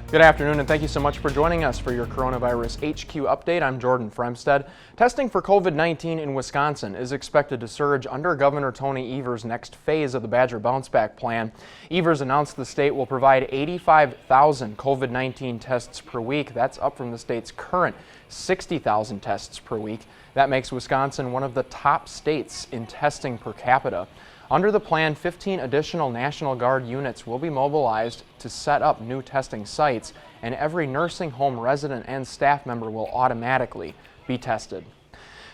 Good afternoon, and thank you so much for joining us for your Coronavirus HQ update. I'm Jordan Fremstead. Testing for COVID-19 in Wisconsin is expected to surge under Governor Tony Evers' next phase of the Badger Bounce Back Plan. Evers announced the state will provide 85,000 COVID-19 tests per week. That's up from the state's current 60,000 tests per week. That makes Wisconsin one of the top states in testing per capita. Under the plan, 15 additional National Guard units will be mobilized to set up new testing sites, and every nursing home resident and staff member will automatically be tested.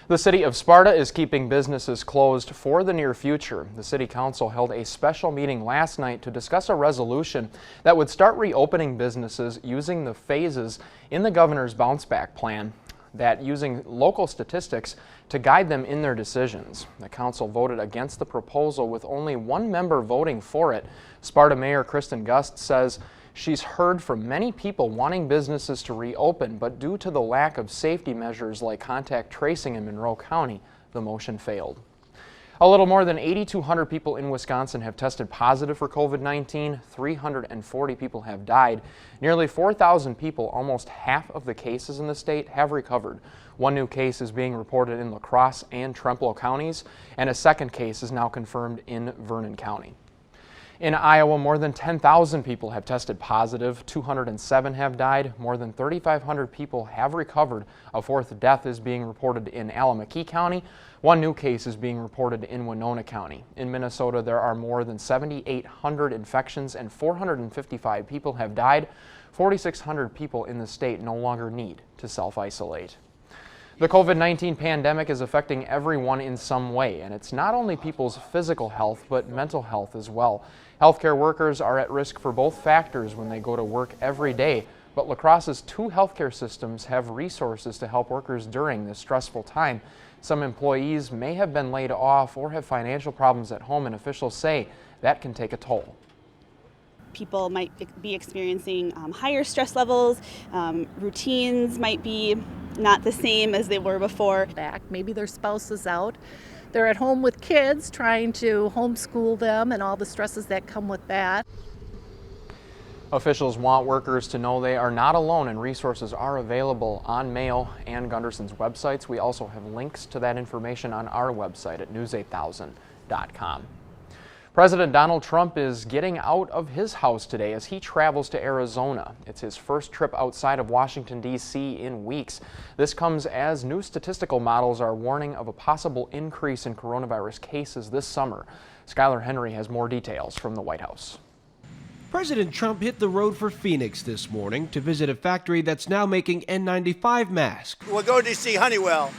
The city of Sparta is keeping businesses closed for the near future. The city council held a special meeting last night to discuss a resolution that would start reopening businesses using the phases in the governor's bounce back plan, that using local statistics to guide them in their decisions. The council voted against the proposal with only one member voting for it. Sparta Mayor Kristen Gust says she's heard from many people wanting businesses to reopen, but due to the lack of safety measures like contact tracing in Monroe County, the motion failed. A little more than 8,200 people in Wisconsin have tested positive for COVID-19. 340 people have died. Nearly 4,000 people, almost half of the cases in the state, have recovered. One new case is being reported in La Crosse and Trempealeau counties, and a second case is now confirmed in Vernon County. In Iowa, more than 10,000 people have tested positive. 207 have died. More than 3,500 people have recovered. A fourth death is being reported in Allamakee County. One new case is being reported in Winona County. In Minnesota, there are more than 7,800 infections and 455 people have died. 4,600 people in the state no longer need to self-isolate. The COVID-19 pandemic is affecting everyone in some way, and it's not only people's physical health, but mental health as well. Healthcare workers are at risk for both factors when they go to work every day, but La Crosse's two healthcare systems have resources to help workers during this stressful time. Some employees may have been laid off or have financial problems at home, and officials say that can take a toll. People might be experiencing higher stress levels, routines might be not the same as they were before. Maybe their spouse is out. They're at home with kids trying to homeschool them and all the stresses that come with that. Officials want workers to know they are not alone, and resources are available on Mayo and Gunderson's websites. We also have links to that information on our website at news8000.com. President Donald Trump is getting out of his house today as he travels to Arizona. It's his first trip outside of Washington, D.C. in weeks. This comes as new statistical models are warning of a possible increase in coronavirus cases this summer. Skylar Henry has more details from the White House. President Trump hit the road for Phoenix this morning to visit a factory that's now making N95 masks. We're going to see Honeywell.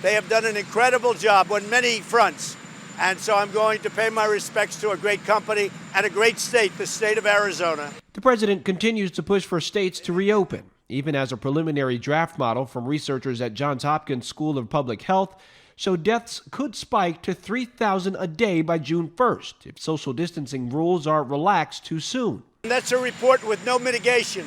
They have done an incredible job on many fronts. And so I'm going to pay my respects to a great company and a great state, the state of Arizona. The president continues to push for states to reopen, even as a preliminary draft model from researchers at Johns Hopkins School of Public Health show deaths could spike to 3,000 a day by June 1st if social distancing rules are relaxed too soon. And that's a report with no mitigation.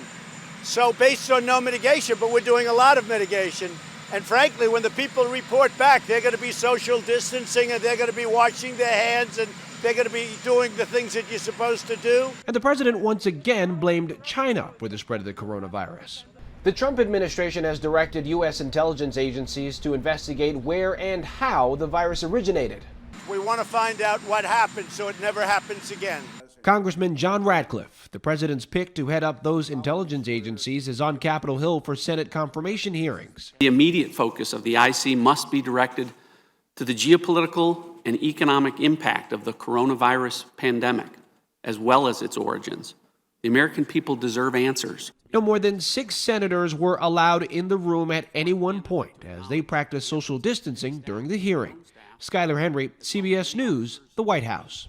So based on no mitigation, but we're doing a lot of mitigation. And frankly, when the people report back, they're going to be social distancing and they're going to be washing their hands and they're going to be doing the things that you're supposed to do. And the president once again blamed China for the spread of the coronavirus. The Trump administration has directed U.S. intelligence agencies to investigate where and how the virus originated. We want to find out what happened so it never happens again. Congressman John Ratcliffe, the president's pick to head up those intelligence agencies, is on Capitol Hill for Senate confirmation hearings. The immediate focus of the IC must be directed to the geopolitical and economic impact of the coronavirus pandemic, as well as its origins. The American people deserve answers. No more than 6 senators were allowed in the room at any one point as they practiced social distancing during the hearing. Skylar Henry, CBS News, the White House.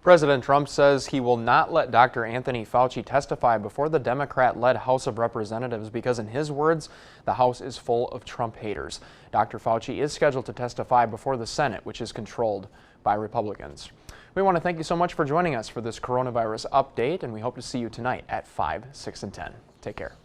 President Trump says he will not let Dr. Anthony Fauci testify before the Democrat-led House of Representatives because, in his words, the House is full of Trump haters. Dr. Fauci is scheduled to testify before the Senate, which is controlled by Republicans. We want to thank you so much for joining us for this coronavirus update, and we hope to see you tonight at 5, 6, and 10. Take care.